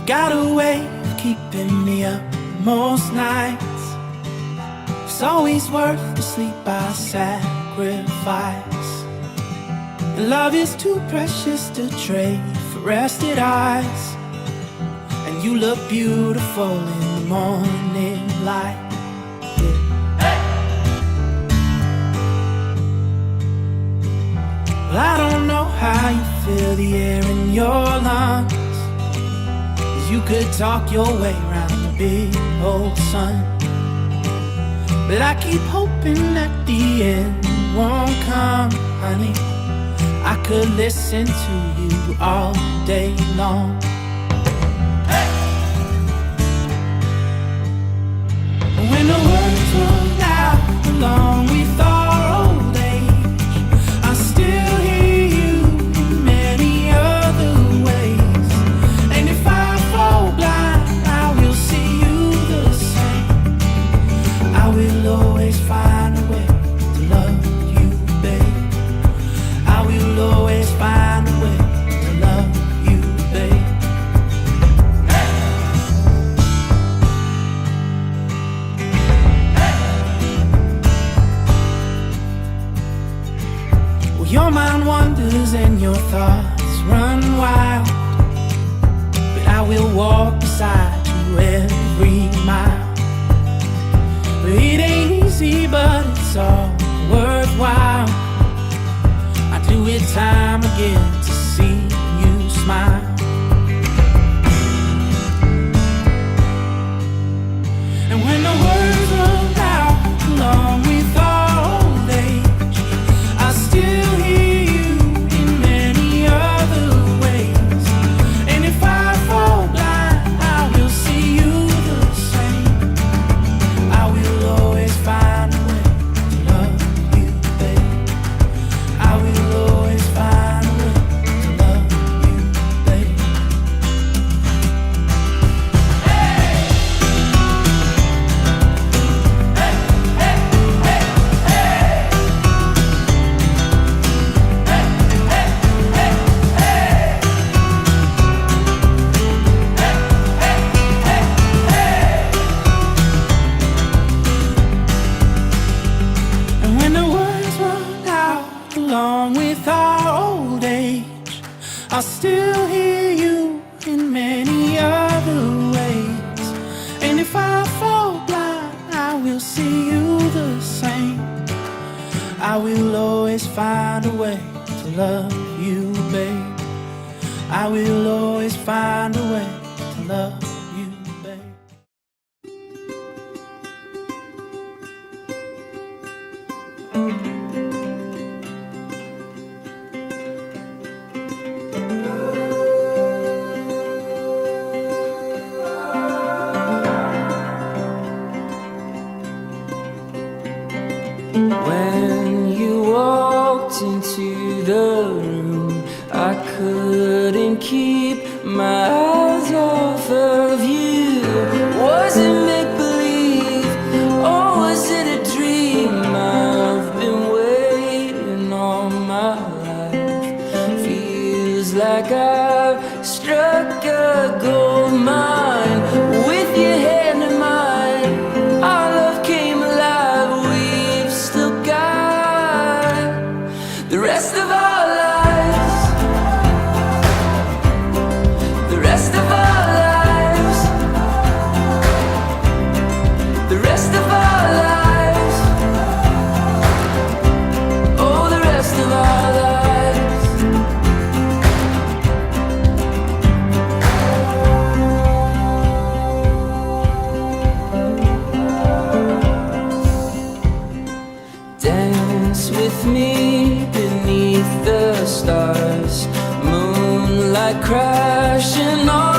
got a way of keeping me up most nights. It's always worth the sleep I sacrifice. And love is too precious to trade for rested eyes. And you look beautiful in the morning light. Well, I don't know how you feel the air in your lungs. 'Cause you could talk your way around the big old sun. But I keep hoping that the end won't come, honey. I could listen to you all day long. When the words run out along with our old age, I still hear you in many other ways. And if I fall blind, I will see you the same. I will always find a way to love you, babe. I will always find a way to love you, babe. Your mind wanders and your thoughts run wild, but I will walk beside you every mile. But it ain't easy, but it's all worthwhile. I do it time again to see you smile. And when the words run out along with our old age, I still hear you in many other ways. And if I fall blind, I will see you the same. I will always find a way to love you, babe. I will always find a way to love you, babe. And when the words run out along with our old age, I'll still hear you in many other ways. And if I fall blind, I will see you the same. I will always find a way to love you, babe. I will always find a way to love you, babe. When you walked into the room, I couldn't keep my eyes off of you. Was it make-believe, or was it a dream? I've been waiting all my life. Feels like I've struck a gold mine. With your hand in mine, our love came alive. We've still got the rest of our lives. The rest of our lives. The rest of our lives. Oh, the rest of our lives. Dance with me beneath the stars, moonlight crashing on